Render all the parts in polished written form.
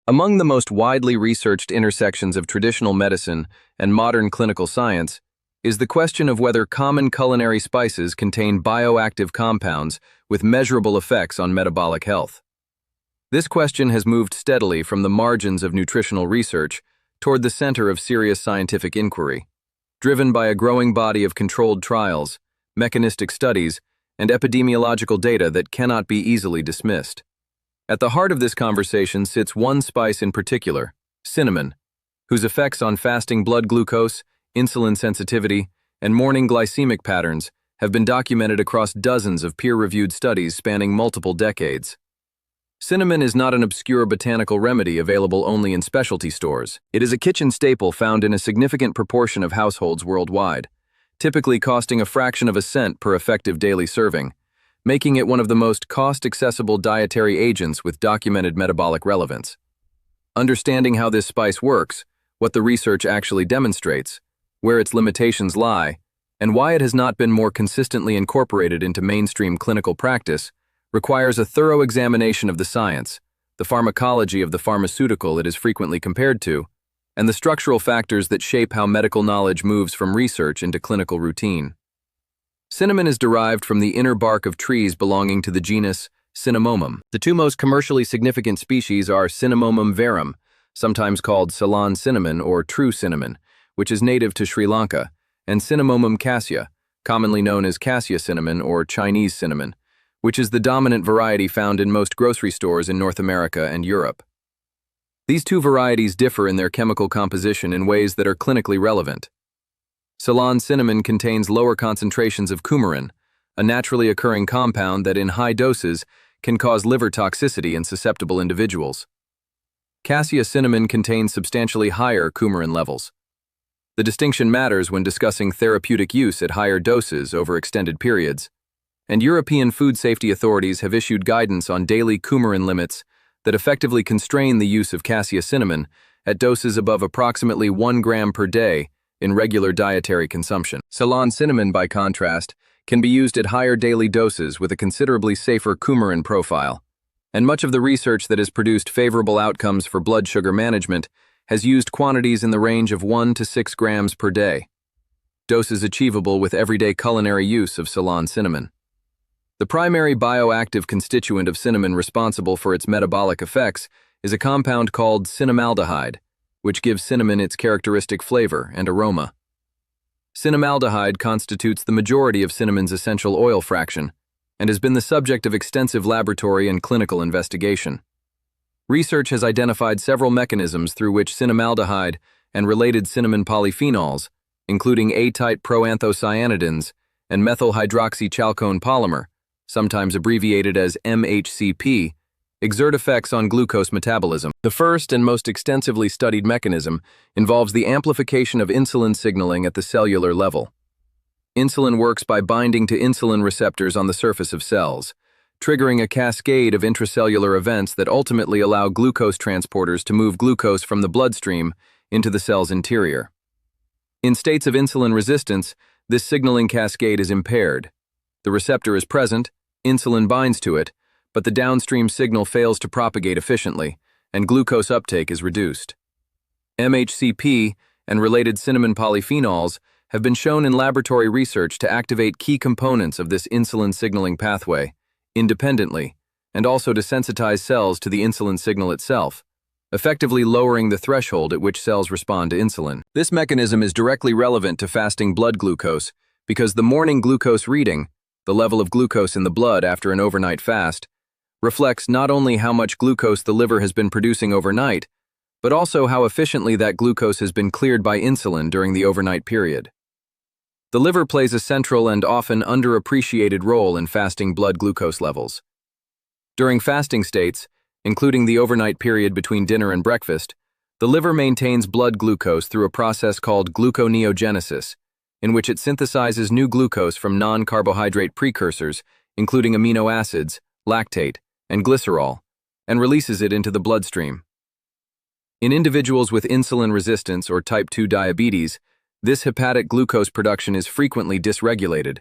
Among the most widely researched intersections of traditional medicine and modern clinical science is the question of whether common culinary spices contain bioactive compounds with measurable effects on metabolic health. This question has moved steadily from the margins of nutritional research toward the center of serious scientific inquiry, driven by a growing body of controlled trials, mechanistic studies, and epidemiological data that cannot be easily dismissed. At the heart of this conversation sits one spice in particular, cinnamon, whose effects on fasting blood glucose, insulin sensitivity, and morning glycemic patterns have been documented across dozens of peer-reviewed studies spanning multiple decades. Cinnamon is not an obscure botanical remedy available only in specialty stores. It is a kitchen staple found in a significant proportion of households worldwide, typically costing a fraction of a cent per effective daily serving, making it one of the most cost-accessible dietary agents with documented metabolic relevance. Understanding how this spice works, what the research actually demonstrates, where its limitations lie, and why it has not been more consistently incorporated into mainstream clinical practice, requires a thorough examination of the science, the pharmacology of the pharmaceutical it is frequently compared to, and the structural factors that shape how medical knowledge moves from research into clinical routine. Cinnamon is derived from the inner bark of trees belonging to the genus Cinnamomum. The two most commercially significant species are Cinnamomum verum, sometimes called Ceylon cinnamon or true cinnamon, which is native to Sri Lanka, and Cinnamomum cassia, commonly known as cassia cinnamon or Chinese cinnamon, which is the dominant variety found in most grocery stores in North America and Europe. These two varieties differ in their chemical composition in ways that are clinically relevant. Ceylon cinnamon contains lower concentrations of coumarin, a naturally occurring compound that in high doses can cause liver toxicity in susceptible individuals. Cassia cinnamon contains substantially higher coumarin levels. The distinction matters when discussing therapeutic use at higher doses over extended periods, and European food safety authorities have issued guidance on daily coumarin limits that effectively constrain the use of cassia cinnamon at doses above approximately 1 gram per day in regular dietary consumption. Ceylon cinnamon, by contrast, can be used at higher daily doses with a considerably safer coumarin profile, and much of the research that has produced favorable outcomes for blood sugar management has used quantities in the range of 1 to 6 grams per day, doses achievable with everyday culinary use of Ceylon cinnamon. The primary bioactive constituent of cinnamon responsible for its metabolic effects is a compound called cinnamaldehyde, which gives cinnamon its characteristic flavor and aroma. Cinnamaldehyde constitutes the majority of cinnamon's essential oil fraction and has been the subject of extensive laboratory and clinical investigation. Research has identified several mechanisms through which cinnamaldehyde and related cinnamon polyphenols, including A-type proanthocyanidins and methyl hydroxychalcone polymer, sometimes abbreviated as MHCP, exert effects on glucose metabolism. The first and most extensively studied mechanism involves the amplification of insulin signaling at the cellular level. Insulin works by binding to insulin receptors on the surface of cells, triggering a cascade of intracellular events that ultimately allow glucose transporters to move glucose from the bloodstream into the cell's interior. In states of insulin resistance, this signaling cascade is impaired. The receptor is present, insulin binds to it, but the downstream signal fails to propagate efficiently, and glucose uptake is reduced. MHCP and related cinnamon polyphenols have been shown in laboratory research to activate key components of this insulin signaling pathway, independently, and also to sensitize cells to the insulin signal itself, effectively lowering the threshold at which cells respond to insulin. This mechanism is directly relevant to fasting blood glucose because the morning glucose reading, the level of glucose in the blood after an overnight fast, reflects not only how much glucose the liver has been producing overnight, but also how efficiently that glucose has been cleared by insulin during the overnight period. The liver plays a central and often underappreciated role in fasting blood glucose levels. During fasting states, including the overnight period between dinner and breakfast, the liver maintains blood glucose through a process called gluconeogenesis, in which it synthesizes new glucose from non-carbohydrate precursors, including amino acids, lactate, and glycerol, and releases it into the bloodstream. In individuals with insulin resistance or type 2 diabetes, this hepatic glucose production is frequently dysregulated,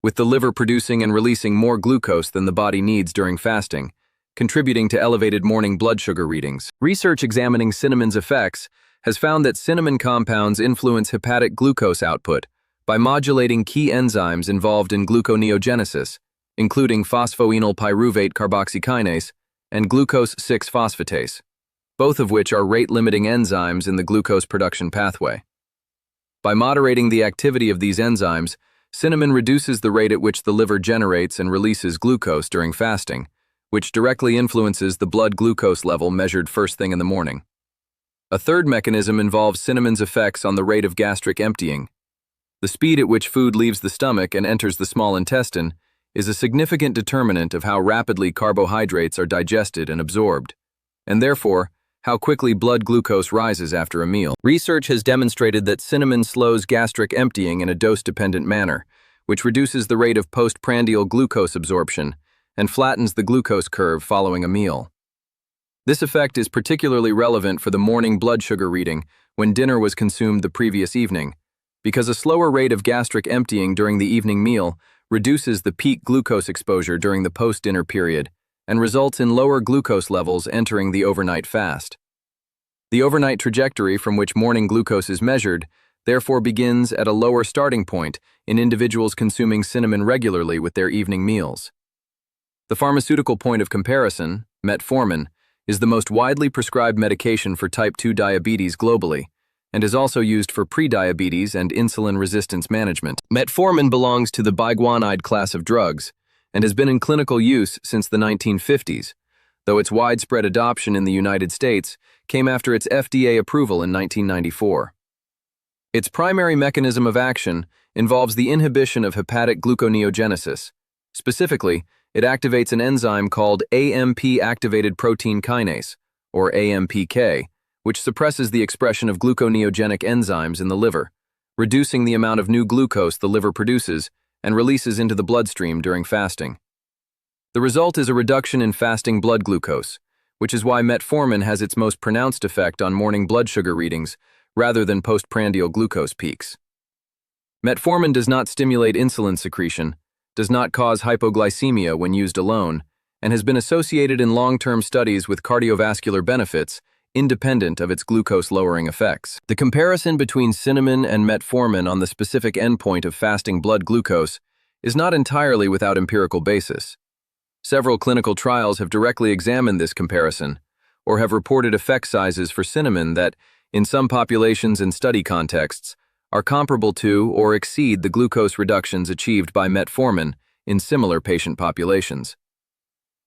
with the liver producing and releasing more glucose than the body needs during fasting, contributing to elevated morning blood sugar readings. Research examining cinnamon's effects has found that cinnamon compounds influence hepatic glucose output by modulating key enzymes involved in gluconeogenesis, including phosphoenol pyruvate carboxykinase and glucose 6-phosphatase, both of which are rate-limiting enzymes in the glucose production pathway. By moderating the activity of these enzymes, cinnamon reduces the rate at which the liver generates and releases glucose during fasting, which directly influences the blood glucose level measured first thing in the morning. A third mechanism involves cinnamon's effects on the rate of gastric emptying. The speed at which food leaves the stomach and enters the small intestine is a significant determinant of how rapidly carbohydrates are digested and absorbed, and therefore, how quickly blood glucose rises after a meal. Research has demonstrated that cinnamon slows gastric emptying in a dose-dependent manner, which reduces the rate of postprandial glucose absorption and flattens the glucose curve following a meal. This effect is particularly relevant for the morning blood sugar reading when dinner was consumed the previous evening, because a slower rate of gastric emptying during the evening meal reduces the peak glucose exposure during the post-dinner period and results in lower glucose levels entering the overnight fast. The overnight trajectory from which morning glucose is measured therefore begins at a lower starting point in individuals consuming cinnamon regularly with their evening meals. The pharmaceutical point of comparison, Metformin, is the most widely prescribed medication for type 2 diabetes globally, and is also used for pre-diabetes and insulin resistance management. Metformin belongs to the biguanide class of drugs and has been in clinical use since the 1950s, though its widespread adoption in the United States came after its FDA approval in 1994. Its primary mechanism of action involves the inhibition of hepatic gluconeogenesis. Specifically, it activates an enzyme called AMP-activated protein kinase, or AMPK, which suppresses the expression of gluconeogenic enzymes in the liver, reducing the amount of new glucose the liver produces and releases into the bloodstream during fasting. The result is a reduction in fasting blood glucose, which is why metformin has its most pronounced effect on morning blood sugar readings rather than postprandial glucose peaks. Metformin does not stimulate insulin secretion, does not cause hypoglycemia when used alone, and has been associated in long-term studies with cardiovascular benefits independent of its glucose-lowering effects. The comparison between cinnamon and metformin on the specific endpoint of fasting blood glucose is not entirely without empirical basis. Several clinical trials have directly examined this comparison, or have reported effect sizes for cinnamon that, in some populations and study contexts, are comparable to or exceed the glucose reductions achieved by metformin in similar patient populations.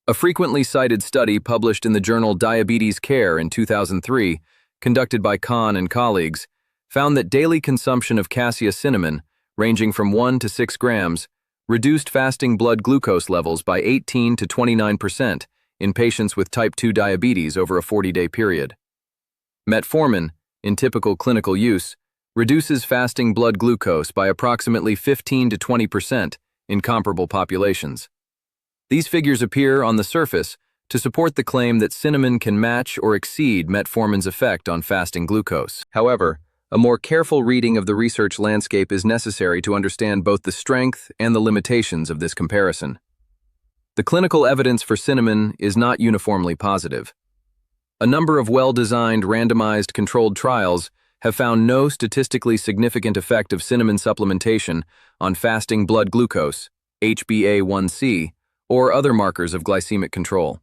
A frequently cited study published in the journal Diabetes Care in 2003, conducted by Kahn and colleagues, found that daily consumption of cassia cinnamon, ranging from 1 to 6 grams, reduced fasting blood glucose levels by 18 to 29% in patients with type 2 diabetes over a 40-day period. Metformin, in typical clinical use, reduces fasting blood glucose by approximately 15 to 20% in comparable populations. These figures appear on the surface to support the claim that cinnamon can match or exceed metformin's effect on fasting glucose. However, a more careful reading of the research landscape is necessary to understand both the strength and the limitations of this comparison. The clinical evidence for cinnamon is not uniformly positive. A number of well-designed, randomized, controlled trials have found no statistically significant effect of cinnamon supplementation on fasting blood glucose, HbA1c, or other markers of glycemic control.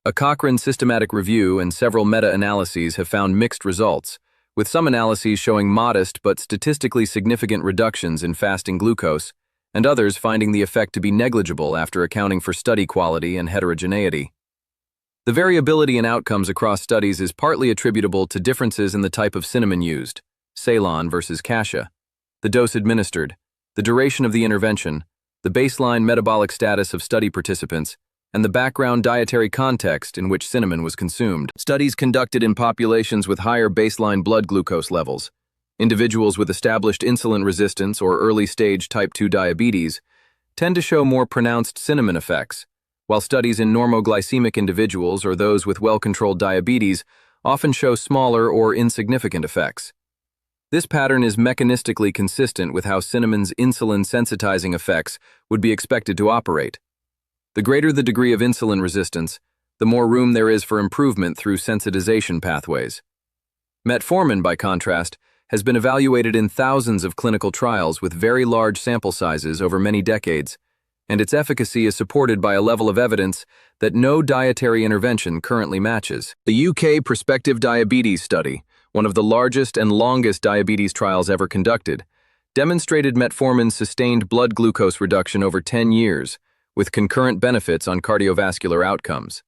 A Cochrane systematic review and several meta-analyses have found mixed results, with some analyses showing modest but statistically significant reductions in fasting glucose, and others finding the effect to be negligible after accounting for study quality and heterogeneity. The variability in outcomes across studies is partly attributable to differences in the type of cinnamon used, Ceylon versus cassia, the dose administered, the duration of the intervention, the baseline metabolic status of study participants, and the background dietary context in which cinnamon was consumed. Studies conducted in populations with higher baseline blood glucose levels, individuals with established insulin resistance or early-stage type 2 diabetes, tend to show more pronounced cinnamon effects, while studies in normoglycemic individuals or those with well-controlled diabetes often show smaller or insignificant effects. This pattern is mechanistically consistent with how cinnamon's insulin-sensitizing effects would be expected to operate. The greater the degree of insulin resistance, the more room there is for improvement through sensitization pathways. Metformin, by contrast, has been evaluated in thousands of clinical trials with very large sample sizes over many decades, and its efficacy is supported by a level of evidence that no dietary intervention currently matches. The UK Prospective Diabetes Study, one of the largest and longest diabetes trials ever conducted, demonstrated metformin's sustained blood glucose reduction over 10 years, with concurrent benefits on cardiovascular outcomes.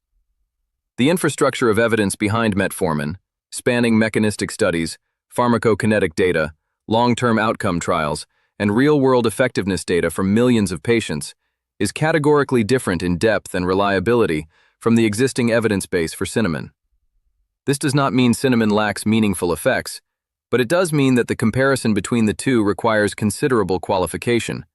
The infrastructure of evidence behind metformin, spanning mechanistic studies, pharmacokinetic data, long-term outcome trials, and real-world effectiveness data from millions of patients, is categorically different in depth and reliability from the existing evidence base for cinnamon. This does not mean cinnamon lacks meaningful effects, but it does mean that the comparison between the two requires considerable qualification,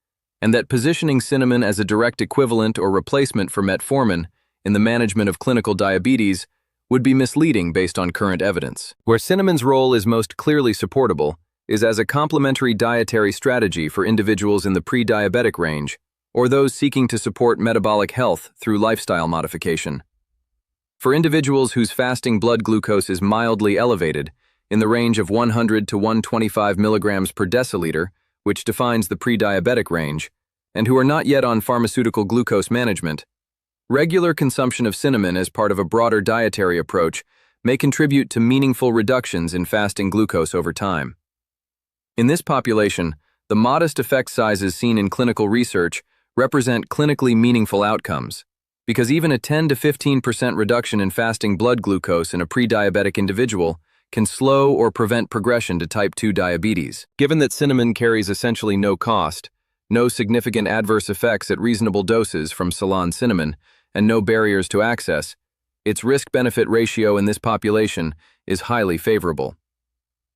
and that positioning cinnamon as a direct equivalent or replacement for metformin in the management of clinical diabetes would be misleading based on current evidence. Where cinnamon's role is most clearly supportable is as a complementary dietary strategy for individuals in the pre-diabetic range, or those seeking to support metabolic health through lifestyle modification. For individuals whose fasting blood glucose is mildly elevated, in the range of 100 to 125 milligrams per deciliter, which defines the pre-diabetic range, and who are not yet on pharmaceutical glucose management, regular consumption of cinnamon as part of a broader dietary approach may contribute to meaningful reductions in fasting glucose over time. In this population, the modest effect sizes seen in clinical research represent clinically meaningful outcomes, because even a 10 to 15% reduction in fasting blood glucose in a pre-diabetic individual can slow or prevent progression to type 2 diabetes. Given that cinnamon carries essentially no cost, no significant adverse effects at reasonable doses from Ceylon cinnamon, and no barriers to access, its risk-benefit ratio in this population is highly favorable.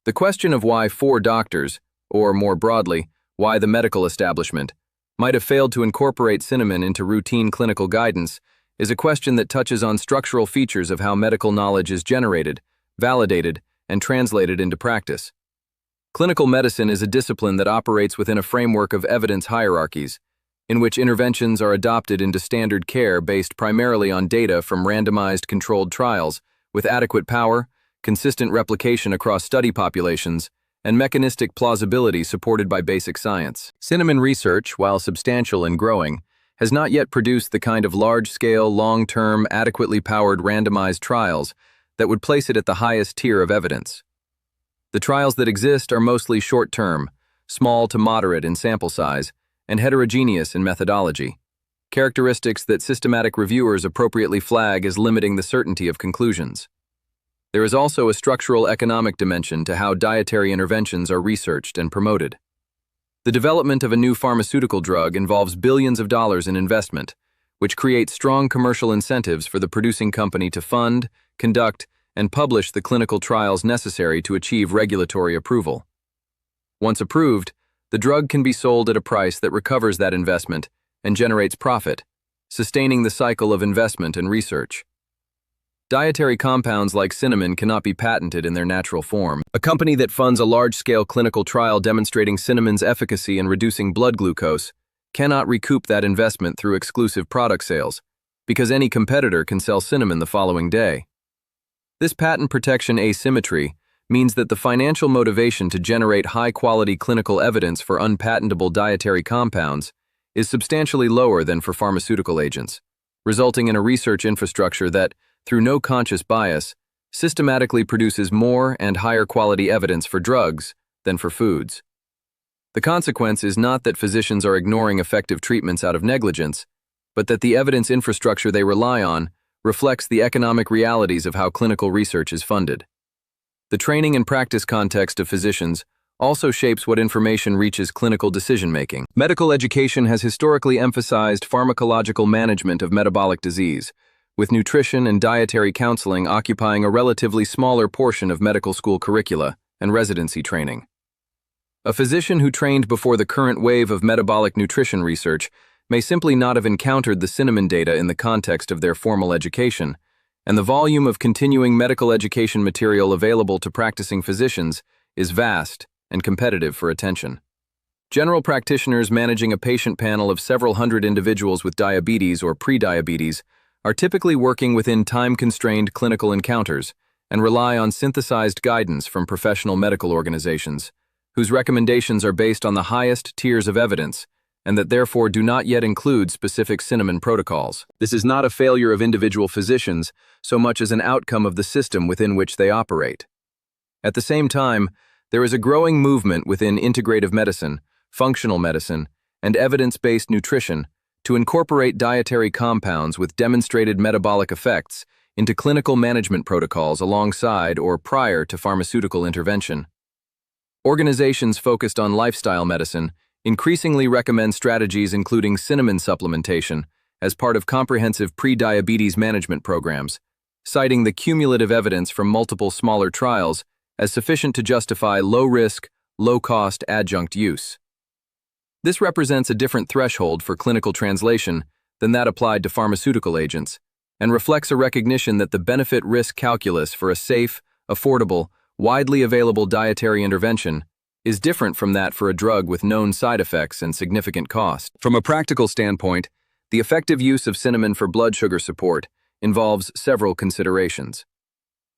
The question of why 4 doctors, or more broadly, why the medical establishment, might have failed to incorporate cinnamon into routine clinical guidance is a question that touches on structural features of how medical knowledge is generated, validated, and translated into practice. Clinical medicine is a discipline that operates within a framework of evidence hierarchies, in which interventions are adopted into standard care based primarily on data from randomized controlled trials, with adequate power, consistent replication across study populations, and mechanistic plausibility supported by basic science. Cinnamon research, while substantial and growing, has not yet produced the kind of large-scale, long-term, adequately powered randomized trials that would place it at the highest tier of evidence. The trials that exist are mostly short-term, small to moderate in sample size, and heterogeneous in methodology, characteristics that systematic reviewers appropriately flag as limiting the certainty of conclusions. There is also a structural economic dimension to how dietary interventions are researched and promoted. The development of a new pharmaceutical drug involves billions of dollars in investment, which creates strong commercial incentives for the producing company to fund, conduct, and publish the clinical trials necessary to achieve regulatory approval. Once approved, the drug can be sold at a price that recovers that investment and generates profit, sustaining the cycle of investment and research. Dietary compounds like cinnamon cannot be patented in their natural form. A company that funds a large-scale clinical trial demonstrating cinnamon's efficacy in reducing blood glucose cannot recoup that investment through exclusive product sales, because any competitor can sell cinnamon the following day. This patent protection asymmetry means that the financial motivation to generate high-quality clinical evidence for unpatentable dietary compounds is substantially lower than for pharmaceutical agents, resulting in a research infrastructure that, through no conscious bias, systematically produces more and higher quality evidence for drugs than for foods. The consequence is not that physicians are ignoring effective treatments out of negligence, but that the evidence infrastructure they rely on reflects the economic realities of how clinical research is funded. The training and practice context of physicians also shapes what information reaches clinical decision-making. Medical education has historically emphasized pharmacological management of metabolic disease, with nutrition and dietary counseling occupying a relatively smaller portion of medical school curricula and residency training. A physician who trained before the current wave of metabolic nutrition research may simply not have encountered the cinnamon data in the context of their formal education, and the volume of continuing medical education material available to practicing physicians is vast and competitive for attention. General practitioners managing a patient panel of several hundred individuals with diabetes or pre-diabetes are typically working within time-constrained clinical encounters and rely on synthesized guidance from professional medical organizations, whose recommendations are based on the highest tiers of evidence and that therefore do not yet include specific cinnamon protocols. This is not a failure of individual physicians so much as an outcome of the system within which they operate. At the same time, there is a growing movement within integrative medicine, functional medicine, and evidence-based nutrition to incorporate dietary compounds with demonstrated metabolic effects into clinical management protocols alongside or prior to pharmaceutical intervention. Organizations focused on lifestyle medicine increasingly recommend strategies including cinnamon supplementation as part of comprehensive pre-diabetes management programs, citing the cumulative evidence from multiple smaller trials as sufficient to justify low-risk, low-cost adjunct use. This represents a different threshold for clinical translation than that applied to pharmaceutical agents, and reflects a recognition that the benefit-risk calculus for a safe, affordable, widely available dietary intervention is different from that for a drug with known side effects and significant cost. From a practical standpoint, the effective use of cinnamon for blood sugar support involves several considerations.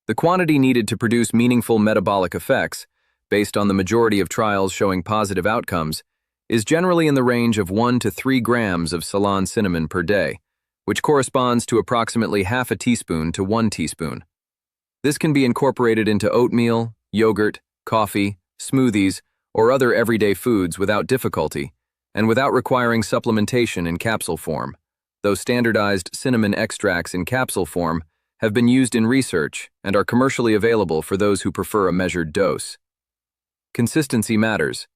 The quantity needed to produce meaningful metabolic effects, based on the majority of trials showing positive outcomes, is generally in the range of 1 to 3 grams of Ceylon cinnamon per day, which corresponds to approximately half a teaspoon to 1 teaspoon. This can be incorporated into oatmeal, yogurt, coffee, smoothies, or other everyday foods without difficulty, and without requiring supplementation in capsule form, though standardized cinnamon extracts in capsule form have been used in research and are commercially available for those who prefer a measured dose. Consistency matters.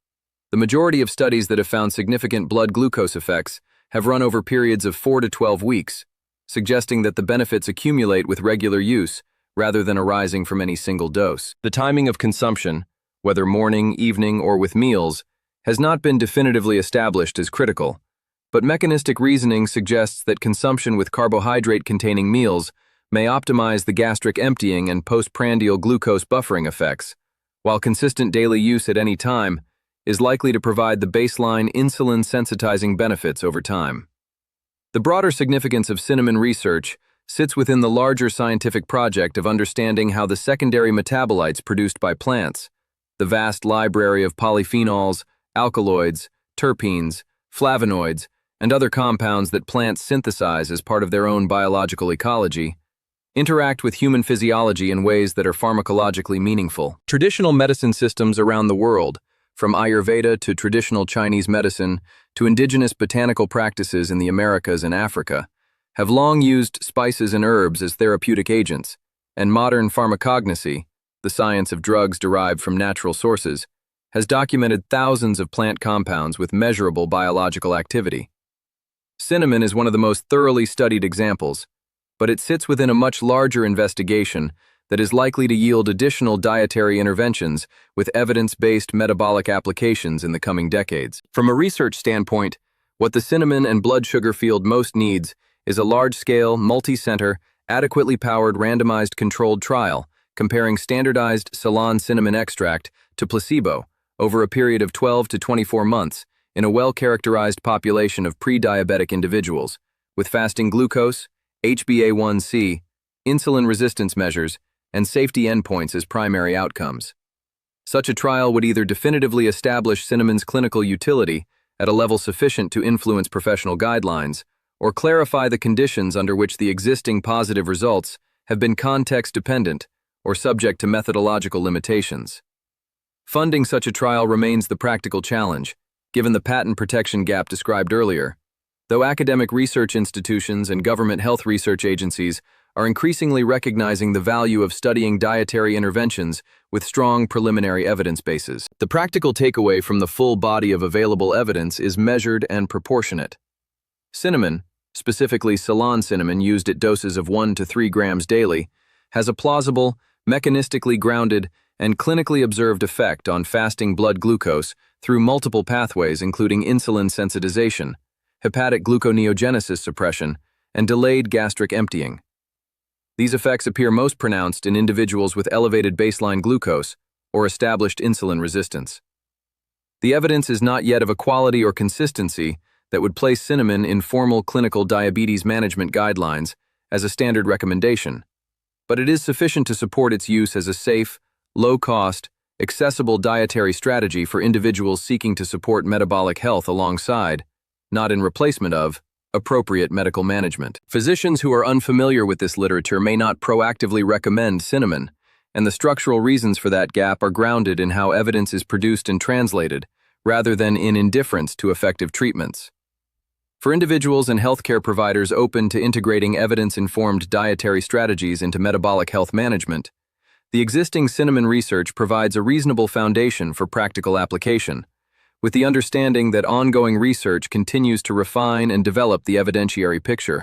The majority of studies that have found significant blood glucose effects have run over periods of 4 to 12 weeks, suggesting that the benefits accumulate with regular use rather than arising from any single dose. The timing of consumption, whether morning, evening, or with meals, has not been definitively established as critical, but mechanistic reasoning suggests that consumption with carbohydrate-containing meals may optimize the gastric emptying and postprandial glucose buffering effects, while consistent daily use at any time is likely to provide the baseline insulin-sensitizing benefits over time. The broader significance of cinnamon research sits within the larger scientific project of understanding how the secondary metabolites produced by plants, the vast library of polyphenols, alkaloids, terpenes, flavonoids, and other compounds that plants synthesize as part of their own biological ecology, interact with human physiology in ways that are pharmacologically meaningful. Traditional medicine systems around the world, from Ayurveda to traditional Chinese medicine to indigenous botanical practices in the Americas and Africa, have long used spices and herbs as therapeutic agents, and modern pharmacognosy, the science of drugs derived from natural sources, has documented thousands of plant compounds with measurable biological activity. Cinnamon is one of the most thoroughly studied examples, but it sits within a much larger investigation that is likely to yield additional dietary interventions with evidence-based metabolic applications in the coming decades. From a research standpoint, what the cinnamon and blood sugar field most needs is a large-scale, multi-center, adequately powered randomized controlled trial comparing standardized Ceylon cinnamon extract to placebo over a period of 12 to 24 months in a well-characterized population of pre-diabetic individuals, with fasting glucose, HbA1c, insulin resistance measures, and safety endpoints as primary outcomes. Such a trial would either definitively establish cinnamon's clinical utility at a level sufficient to influence professional guidelines, or clarify the conditions under which the existing positive results have been context-dependent or subject to methodological limitations. Funding such a trial remains the practical challenge, given the patent protection gap described earlier, though academic research institutions and government health research agencies are increasingly recognizing the value of studying dietary interventions with strong preliminary evidence bases. The practical takeaway from the full body of available evidence is measured and proportionate. Cinnamon, specifically Ceylon cinnamon used at doses of 1 to 3 grams daily, has a plausible, mechanistically grounded, and clinically observed effect on fasting blood glucose through multiple pathways including insulin sensitization, hepatic gluconeogenesis suppression, and delayed gastric emptying. These effects appear most pronounced in individuals with elevated baseline glucose or established insulin resistance. The evidence is not yet of a quality or consistency that would place cinnamon in formal clinical diabetes management guidelines as a standard recommendation, but it is sufficient to support its use as a safe, low-cost, accessible dietary strategy for individuals seeking to support metabolic health alongside, not in replacement of, appropriate medical management. Physicians who are unfamiliar with this literature may not proactively recommend cinnamon, and the structural reasons for that gap are grounded in how evidence is produced and translated, rather than in indifference to effective treatments. For individuals and healthcare providers open to integrating evidence-informed dietary strategies into metabolic health management, the existing cinnamon research provides a reasonable foundation for practical application, with the understanding that ongoing research continues to refine and develop the evidentiary picture.